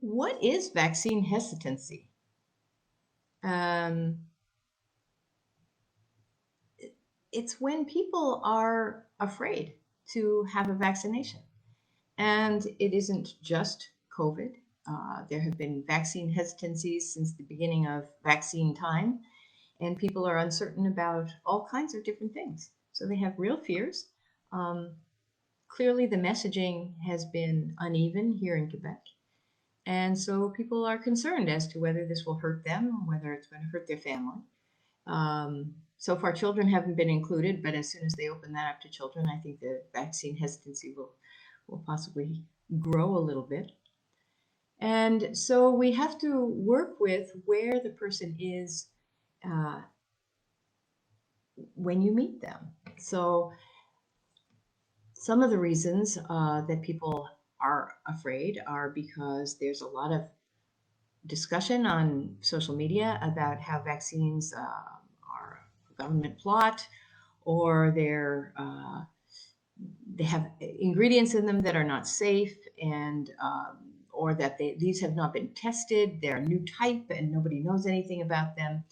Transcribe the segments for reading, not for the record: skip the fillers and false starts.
what is vaccine hesitancy? It's when people are afraid to have a vaccination. And it isn't just COVID. There have been vaccine hesitancies since the beginning of vaccine time, and people are uncertain about all kinds of different things. So they have real fears. Um, Clearly, the messaging has been uneven here in Quebec. And so people are concerned as to whether this will hurt them, whether it's going to hurt their family. So far, children haven't been included, but as soon as they open that up to children, I think the vaccine hesitancy will possibly grow a little bit. And so we have to work with where the person is uh, when you meet them. So some of the reasons that people are afraid are because there's a lot of discussion on social media about how vaccines are a government plot, or they have ingredients in them that are not safe, and or that these have not been tested. They're a new type and nobody knows anything about them.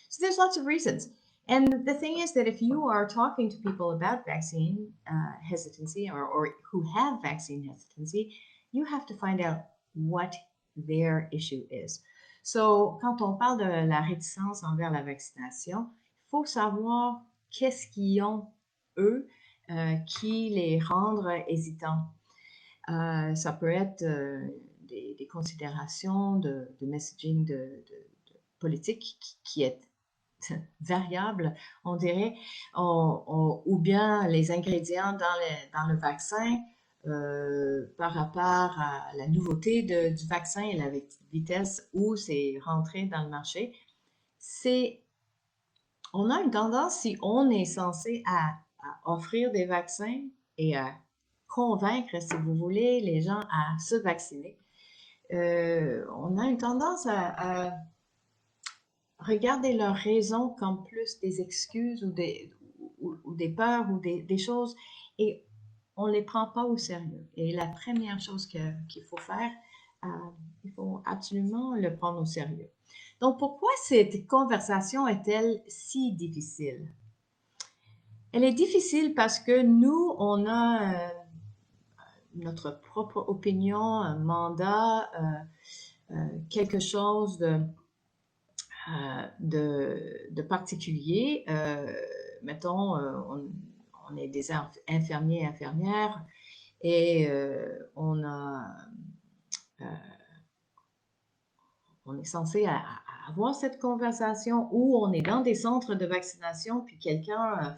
So there's lots of reasons. And the thing is that if you are talking to people about vaccine hesitancy, or who have vaccine hesitancy, you have to find out what their issue is. So, quand on parle de la réticence envers la vaccination, il faut savoir qu'est-ce qu'ils ont, eux, qui les rendent hésitants. Ça peut être des considérations de messaging de politique qui est variable, on dirait, ou bien les ingrédients dans le vaccin par rapport à la nouveauté du vaccin et la vitesse où c'est rentré dans le marché. On a une tendance, si on est censé à offrir des vaccins et à convaincre, si vous voulez, les gens à se vacciner, on a une tendance à regarder leurs raisons comme plus des excuses ou des peurs ou des choses, et on ne les prend pas au sérieux. Et la première chose qu'il faut faire, il faut absolument le prendre au sérieux. Donc, pourquoi cette conversation est-elle si difficile? Elle est difficile parce que nous, on a notre propre opinion, un mandat, quelque chose de particulier. Mettons, on est des infirmiers et infirmières, et on est censé avoir cette conversation, où on est dans des centres de vaccination, puis quelqu'un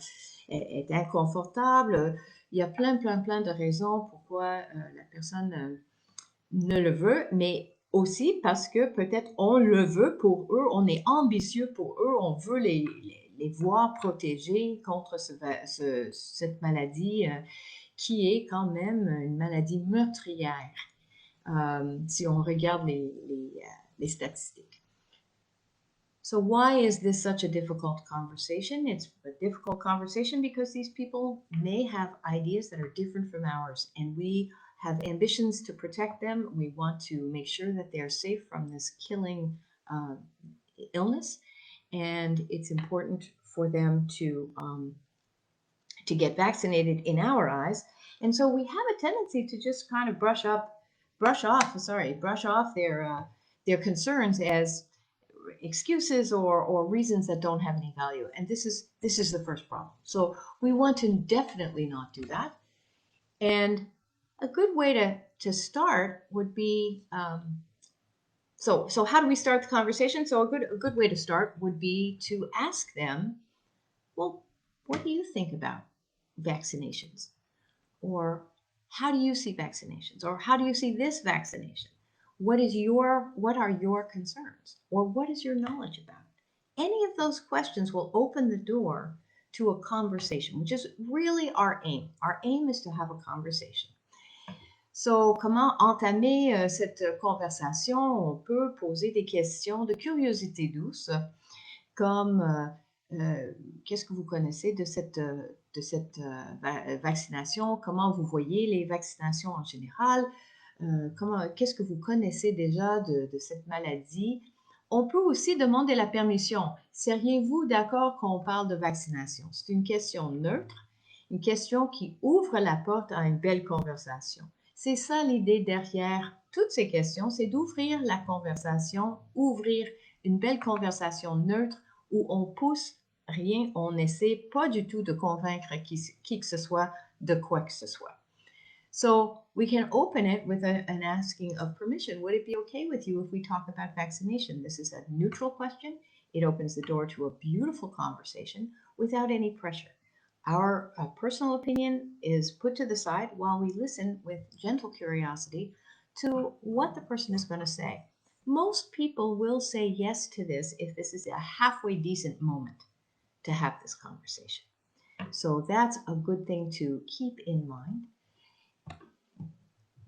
est inconfortable. Il y a plein de raisons pourquoi la personne ne le veut, mais aussi parce que peut-être on le veut pour eux, on est ambitieux pour eux, on veut les voir protégés contre cette maladie qui est quand même une maladie meurtrière, si on regarde les statistiques. So why is this such a difficult conversation? It's a difficult conversation because these people may have ideas that are different from ours, and we have ambitions to protect them. We want to make sure that they're safe from this killing illness, and it's important for them to get vaccinated in our eyes. And so we have a tendency to just kind of brush off their concerns as excuses or reasons that don't have any value. And this is the first problem. So we want to definitely not do that. And a good way to start would be, so how do we start the conversation? So a good way to start would be to ask them, well, what do you think about vaccinations? Or how do you see vaccinations? Or how do you see this vaccination? What are your concerns? Or what is your knowledge about it? Any of those questions will open the door to a conversation, which is really our aim. Our aim is to have a conversation. So, comment entamer cette conversation? On peut poser des questions de curiosité douce, comme qu'est-ce que vous connaissez de cette vaccination? Comment vous voyez les vaccinations en général? qu'est-ce que vous connaissez déjà de cette maladie? On peut aussi demander la permission. Seriez-vous d'accord quand on parle de vaccination? C'est une question neutre, une question qui ouvre la porte à une belle conversation. C'est ça l'idée derrière toutes ces questions, c'est d'ouvrir la conversation, ouvrir une belle conversation neutre où on pousse rien, on n'essaie pas du tout de convaincre qui que ce soit de quoi que ce soit. So we can open it with an asking of permission. Would it be okay with you if we talk about vaccination? This is a neutral question. It opens the door to a beautiful conversation without any pressure. Our personal opinion is put to the side while we listen with gentle curiosity to what the person is going to say. Most people will say yes to this if this is a halfway decent moment to have this conversation. So that's a good thing to keep in mind.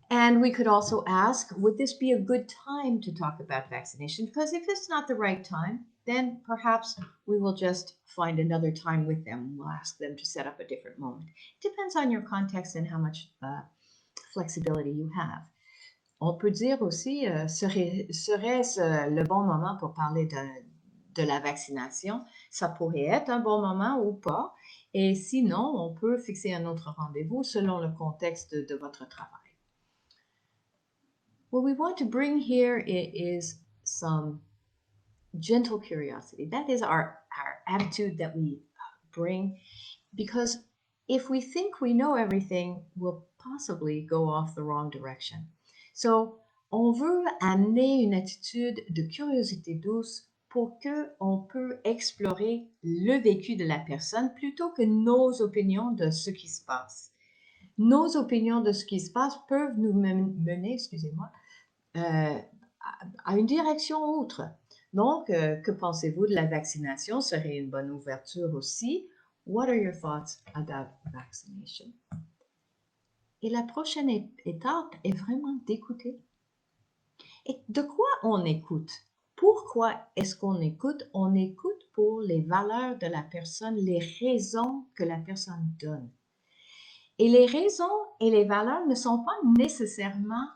And we could also ask, would this be a good time to talk about vaccination? Because if it's not the right time, then perhaps we will just find another time with them. We'll ask them to set up a different moment. It depends on your context and how much flexibility you have. On peut dire aussi, serait-ce le bon moment pour parler de la vaccination? Ça pourrait être un bon moment ou pas. Et sinon, on peut fixer un autre rendez-vous selon le contexte de votre travail. What we want to bring here is some gentle curiosity. That is our attitude that we bring, because if we think we know everything, we'll possibly go off the wrong direction. So, on veut amener une attitude de curiosité douce pour que on peut explorer le vécu de la personne plutôt que nos opinions de ce qui se passe. Nos opinions de ce qui se passe peuvent nous mener, excusez-moi, à une direction autre. Donc, que pensez-vous de la vaccination? Serait une bonne ouverture aussi. What are your thoughts about vaccination? Et la prochaine étape est vraiment d'écouter. Et de quoi on écoute? Pourquoi est-ce qu'on écoute? On écoute pour les valeurs de la personne, les raisons que la personne donne. Et les raisons et les valeurs ne sont pas nécessairement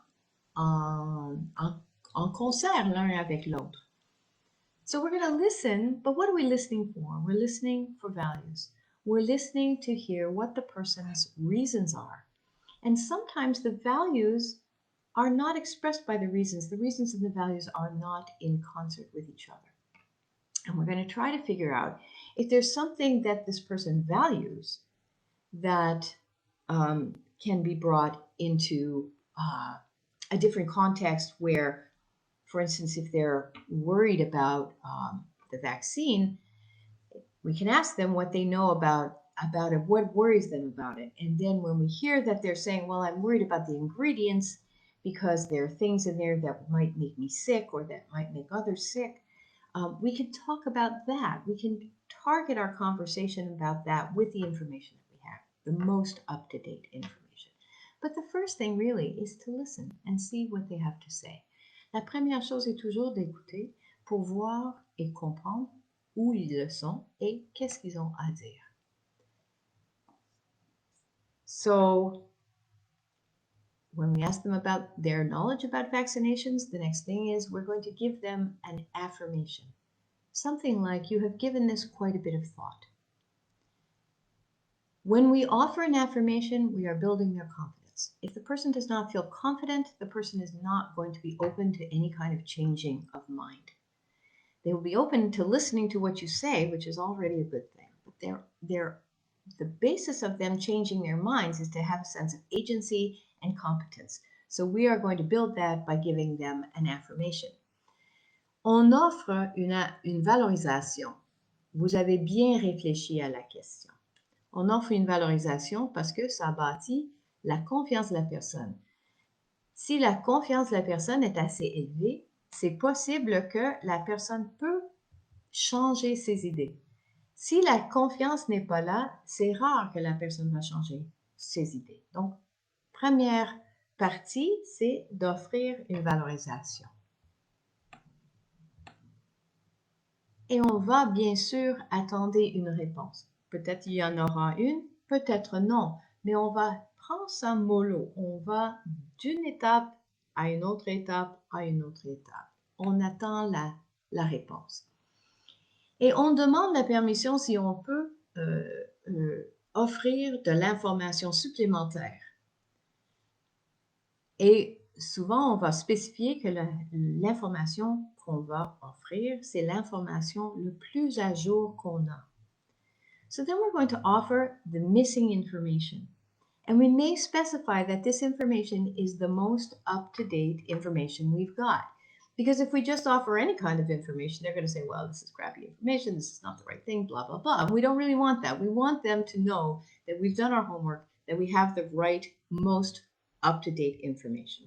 en concert l'un avec l'autre. So we're going to listen, but what are we listening for? We're listening for values. We're listening to hear what the person's reasons are. And sometimes the values are not expressed by the reasons. The reasons and the values are not in concert with each other. And we're going to try to figure out if there's something that this person values that can be brought into a different context where, for instance, if they're worried about the vaccine, we can ask them what they know about it, what worries them about it. And then when we hear that they're saying, well, I'm worried about the ingredients because there are things in there that might make me sick or that might make others sick, we can talk about that. We can target our conversation about that with the information that we have, the most up-to-date information. But the first thing really is to listen and see what they have to say. La première chose est toujours d'écouter pour voir et comprendre où ils le sont et qu'est-ce qu'ils ont à dire. So, when we ask them about their knowledge about vaccinations, the next thing is we're going to give them an affirmation. Something like, you have given this quite a bit of thought. When we offer an affirmation, we are building their confidence. If the person does not feel confident, the person is not going to be open to any kind of changing of mind. They will be open to listening to what you say, which is already a good thing. But the basis of them changing their minds is to have a sense of agency and competence. So we are going to build that by giving them an affirmation. On offre une valorisation. Vous avez bien réfléchi à la question. On offre une valorisation parce que ça bâtit la confiance de la personne. Si la confiance de la personne est assez élevée, c'est possible que la personne peut changer ses idées. Si la confiance n'est pas là, c'est rare que la personne va changer ses idées. Donc, première partie, c'est d'offrir une valorisation. Et on va bien sûr attendre une réponse. Peut-être il y en aura une, peut-être non, mais on va prendre ça mollo. On va d'une étape à une autre étape, à une autre étape. On attend la réponse. Et on demande la permission si on peut offrir de l'information supplémentaire. Et souvent, on va spécifier que l'information qu'on va offrir, c'est l'information le plus à jour qu'on a. So then we're going to offer the missing information. And we may specify that this information is the most up-to-date information we've got. Because if we just offer any kind of information, they're going to say, well, this is crappy information, this is not the right thing, blah, blah, blah. And we don't really want that. We want them to know that we've done our homework, that we have the right, most up-to-date information.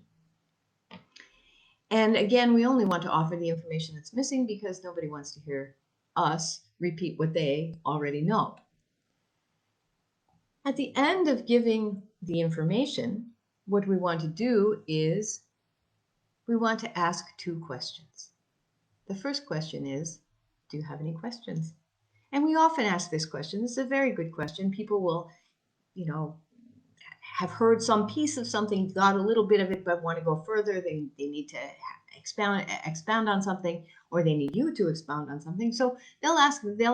And again, we only want to offer the information that's missing because nobody wants to hear us repeat what they already know. At the end of giving the information, what we want to do is we want to ask 2 questions. The first question is, do you have any questions? And we often ask this question. It's a very good question. People will, have heard some piece of something, got a little bit of it, but want to go further. They need to expound on something, or they need you to expound on something. So they'll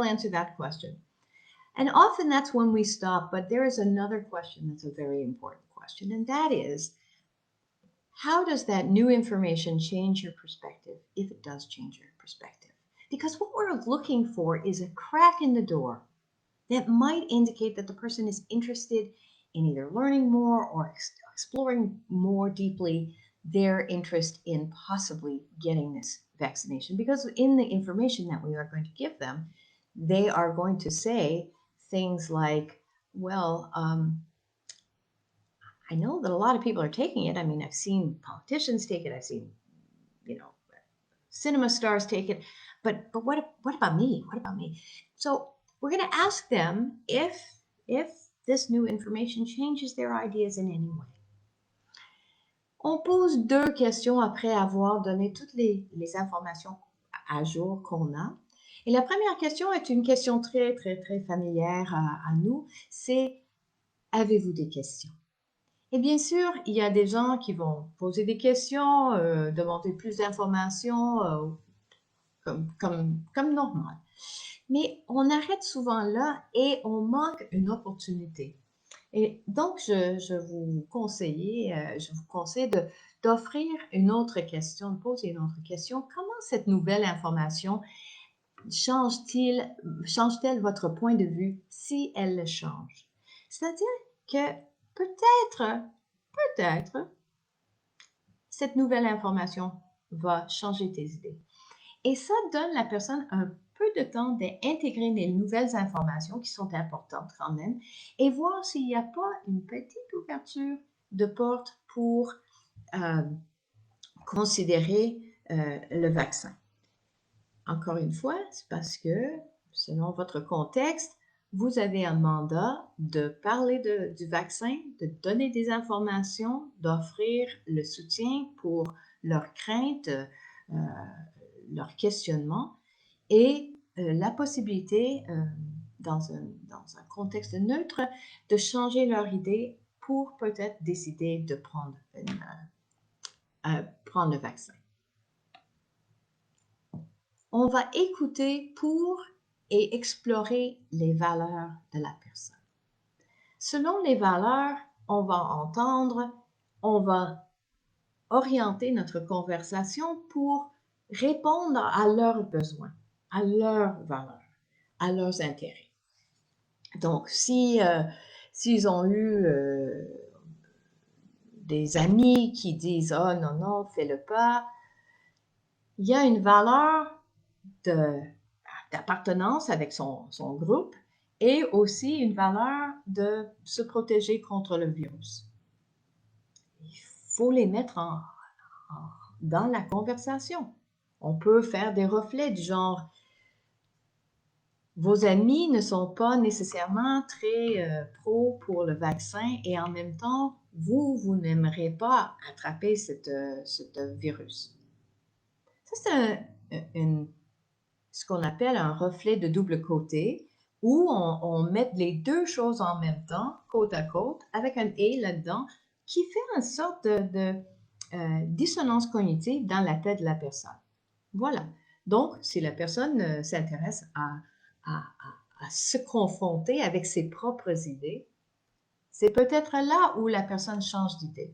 answer that question. And often that's when we stop, but there is another question that's a very important question, and that is, how does that new information change your perspective, if it does change your perspective? Because what we're looking for is a crack in the door that might indicate that the person is interested in either learning more or exploring more deeply their interest in possibly getting this vaccination. Because in the information that we are going to give them, they are going to say things like, well, I know that a lot of people are taking it. I mean, I've seen politicians take it. I've seen, cinema stars take it. But what about me? What about me? So we're going to ask them if this new information changes their ideas in any way. On pose 2 questions après avoir donné toutes les informations à jour qu'on a. Et la première question est une question très, très, très familière à nous. C'est, avez-vous des questions? Et bien sûr, il y a des gens qui vont poser des questions, demander plus d'informations, comme normal. Mais on arrête souvent là et on manque une opportunité. Et donc, je vous conseille d'offrir une autre question, de poser une autre question. Comment cette nouvelle information change-t-elle votre point de vue si elle le change? C'est-à-dire que peut-être, cette nouvelle information va changer tes idées. Et ça donne la personne un peu de temps d'intégrer les nouvelles informations qui sont importantes quand même et voir s'il n'y a pas une petite ouverture de porte pour considérer le vaccin. Encore une fois, c'est parce que selon votre contexte, vous avez un mandat de parler du vaccin, de donner des informations, d'offrir le soutien pour leurs craintes, leurs questionnements et la possibilité, dans un contexte neutre, de changer leur idée pour peut-être décider de prendre le vaccin. On va écouter pour et explorer les valeurs de la personne. Selon les valeurs, on va entendre, on va orienter notre conversation pour répondre à leurs besoins, à leurs valeurs, à leurs intérêts. Donc, s'ils ont eu des amis qui disent « Oh non, fais-le pas », il y a une valeur d'appartenance avec son groupe et aussi une valeur de se protéger contre le virus. Il faut les mettre dans la conversation. On peut faire des reflets du genre « Vos amis ne sont pas nécessairement très pro pour le vaccin et en même temps, vous n'aimerez pas attraper ce virus. » Ça, c'est ce qu'on appelle un reflet de double côté où on met les 2 choses en même temps, côte à côte, avec un « et » là-dedans, qui fait une sorte dissonance cognitive dans la tête de la personne. Voilà. Donc, si la personne s'intéresse à se confronter avec ses propres idées, c'est peut-être là où la personne change d'idée.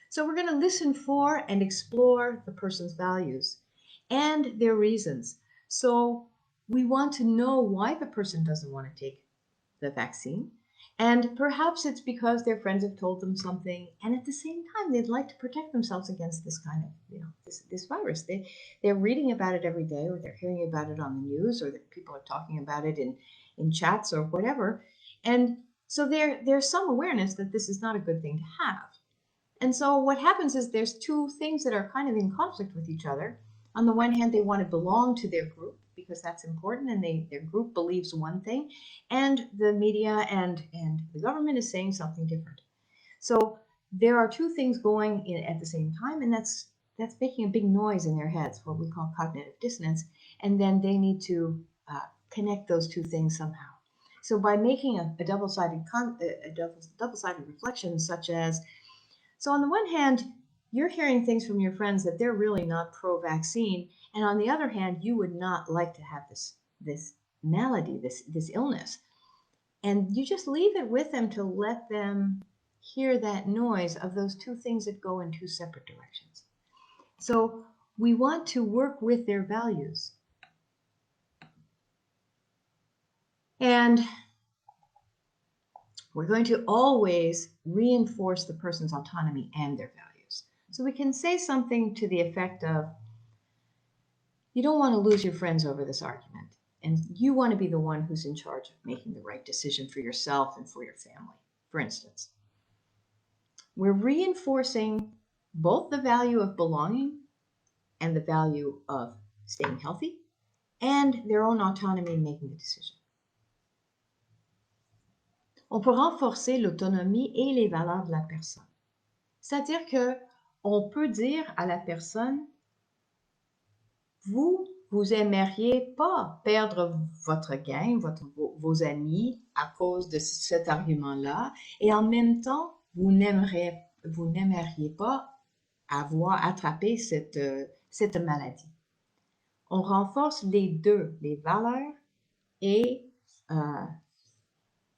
So we're going to listen for and explore the person's values and their reasons. So we want to know why the person doesn't want to take the vaccine. And perhaps it's because their friends have told them something, and at the same time, they'd like to protect themselves against this kind of, this virus. They're reading about it every day, or they're hearing about it on the news, or that people are talking about it in chats or whatever. And so there's some awareness that this is not a good thing to have. And so what happens is there's two things that are kind of in conflict with each other. On the one hand, they want to belong to their group because that's important, and their group believes one thing, and the media and the government is saying something different. So there are two things going at the same time, and that's making a big noise in their heads, what we call cognitive dissonance, and then they need to connect those two things somehow. So by making a double-sided reflection, such as, so on the one hand, you're hearing things from your friends that they're really not pro-vaccine, and on the other hand, you would not like to have this malady, this illness, and you just leave it with them to let them hear that noise of those two things that go in two separate directions. So we want to work with their values. And we're going to always reinforce the person's autonomy and their values. So we can say something to the effect of, you don't want to lose your friends over this argument, and you want to be the one who's in charge of making the right decision for yourself and for your family, for instance. We're reinforcing both the value of belonging and the value of staying healthy and their own autonomy in making the decision. On peut renforcer l'autonomie et les valeurs de la personne. C'est-à-dire que on peut dire à la personne, vous aimeriez pas perdre votre gang, vos amis à cause de cet argument-là, et en même temps, vous n'aimeriez pas avoir attrapé cette maladie. On renforce les deux, les valeurs et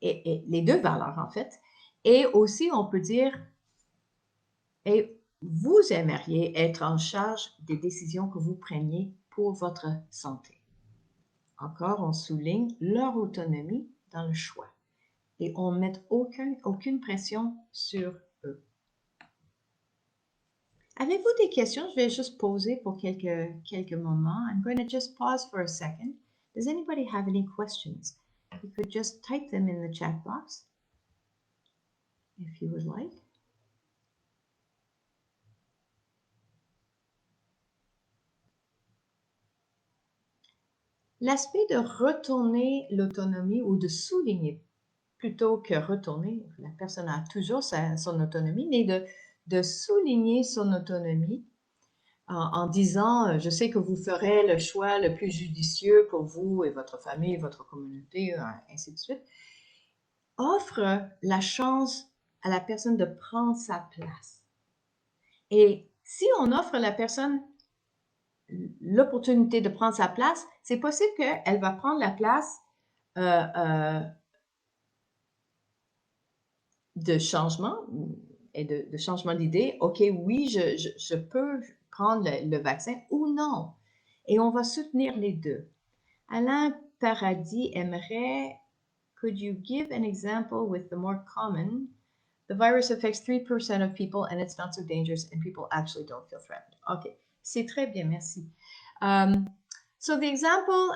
les deux valeurs en fait. Et aussi, on peut dire, et vous aimeriez être en charge des décisions que vous preniez pour votre santé. Encore, on souligne leur autonomie dans le choix et on ne met aucune pression sur eux. Avez-vous des questions? Je vais juste poser pour quelques moments. I'm going to just pause for a second. Does anybody have any questions? You could just type them in the chat box if you would like. L'aspect de retourner l'autonomie ou de souligner plutôt que retourner, la personne a toujours son autonomie, mais de souligner son autonomie en disant « je sais que vous ferez le choix le plus judicieux pour vous et votre famille, votre communauté, ainsi de suite », offre la chance à la personne de prendre sa place. Et si on offre à la personne l'opportunité de prendre sa place, c'est possible qu'elle va prendre la place de changement et de changement d'idée. OK, oui, je peux prendre le vaccin ou non. Et on va soutenir les deux. Alain Paradis aimerait, could you give an example with the more common? The virus affects 3% of people and it's not so dangerous and people actually don't feel threatened. OK, c'est très bien, merci. So the example,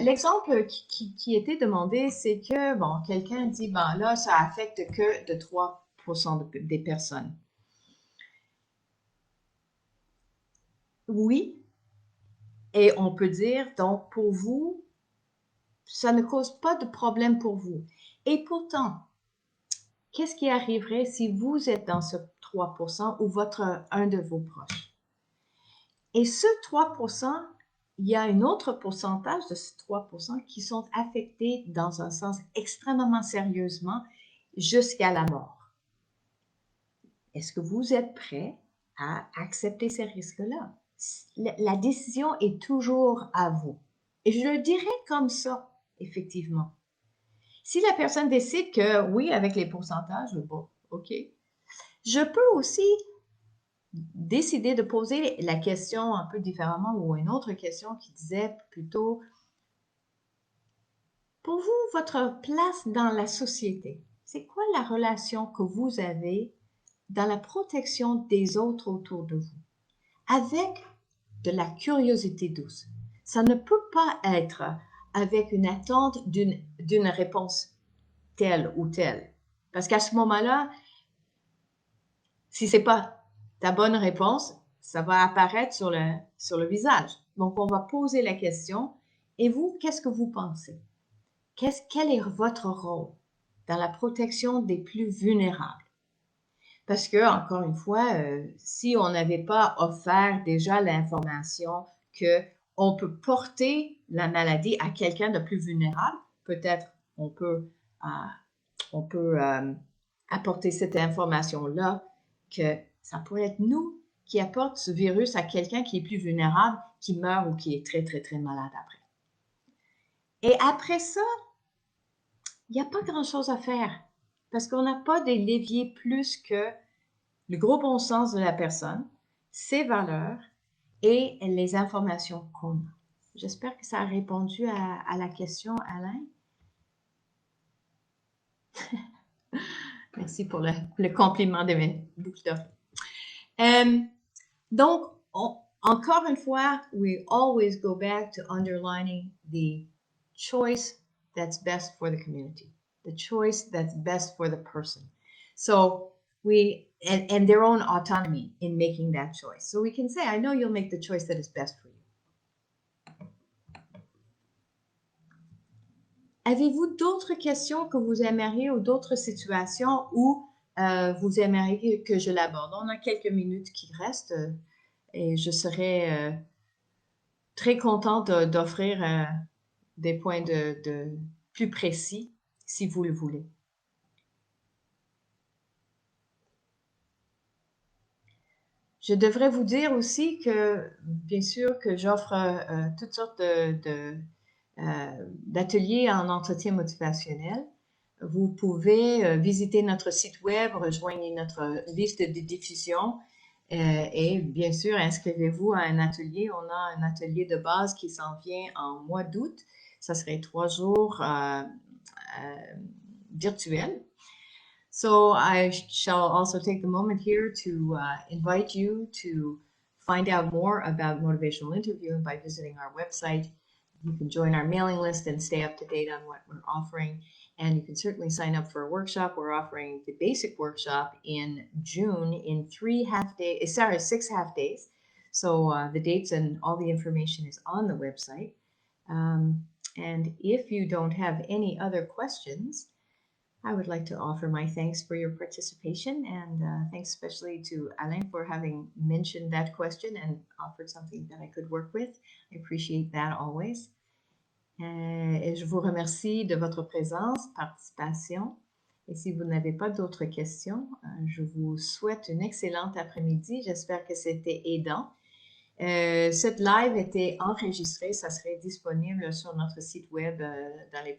l'exemple qui était demandé, c'est que, bon, quelqu'un dit, ben là, ça affecte que de 3% des personnes. Oui, et on peut dire, donc, pour vous, ça ne cause pas de problème pour vous. Et pourtant, qu'est-ce qui arriverait si vous êtes dans ce 3% ou un de vos proches? Et ce 3%, il y a un autre pourcentage de ces 3% qui sont affectés dans un sens extrêmement sérieusement jusqu'à la mort. Est-ce que vous êtes prêt à accepter ces risques-là. La décision est toujours à vous. Et je le dirais comme ça, effectivement. Si la personne décide que oui, avec les pourcentages, bon, OK. Je peux aussi décider de poser la question un peu différemment ou une autre question qui disait plutôt, pour vous, votre place dans la société, c'est quoi la relation que vous avez dans la protection des autres autour de vous? Avec de la curiosité douce. Ça ne peut pas être avec une attente d'une réponse telle ou telle. Parce qu'à ce moment-là, si c'est pas ta bonne réponse, ça va apparaître sur le visage. Donc, on va poser la question. Et vous, qu'est-ce que vous pensez? Quel est votre rôle dans la protection des plus vulnérables? Parce que, encore une fois, si on n'avait pas offert déjà l'information qu'on peut porter la maladie à quelqu'un de plus vulnérable, peut-être on peut apporter cette information-là que ça pourrait être nous qui apporte ce virus à quelqu'un qui est plus vulnérable, qui meurt ou qui est très, très, très malade après. Et après ça, il n'y a pas grand-chose à faire parce qu'on n'a pas des leviers plus que le gros bon sens de la personne, ses valeurs et les informations qu'on a. J'espère que ça a répondu à la question, Alain. Merci pour le compliment de mes boucles d'oreilles. Donc, encore une fois, we always go back to underlining the choice that's best for the community, the choice that's best for the person. So and their own autonomy in making that choice. So we can say, I know you'll make the choice that is best for you. Avez-vous d'autres questions que vous aimeriez ou d'autres situations où vous aimeriez que je l'aborde? On a quelques minutes qui restent et je serais très contente d'offrir des points de plus précis si vous le voulez. Je devrais vous dire aussi que, bien sûr, que j'offre toutes sortes d'ateliers en entretien motivationnel. Vous pouvez visiter notre site web, rejoindre notre liste de diffusion et bien sûr, inscrivez-vous à un atelier. On a un atelier de base qui s'en vient en mois d'août. Ça serait 3 jours virtuels. So I shall also take the moment here to invite you to find out more about motivational interviewing by visiting our website. You can join our mailing list and stay up to date on what we're offering. And you can certainly sign up for a workshop. We're offering the basic workshop in June in 6 half days. So the dates and all the information is on the website. And if you don't have any other questions, I would like to offer my thanks for your participation and thanks especially to Alain for having mentioned that question and offered something that I could work with. I appreciate that always. Et je vous remercie de votre présence, participation. Et si vous n'avez pas d'autres questions, je vous souhaite une excellente après-midi. J'espère que c'était aidant. Cette live était enregistrée. Ça serait disponible sur notre site web dans les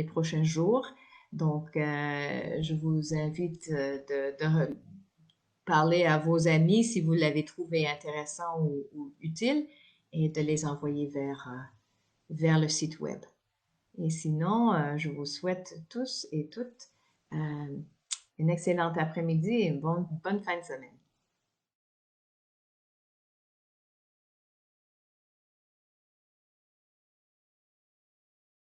prochains jours. Donc, je vous invite de parler à vos amis si vous l'avez trouvé intéressant ou utile et de les envoyer vers le site web. Et sinon, je vous souhaite tous et toutes une excellente après-midi et une bonne fin de semaine.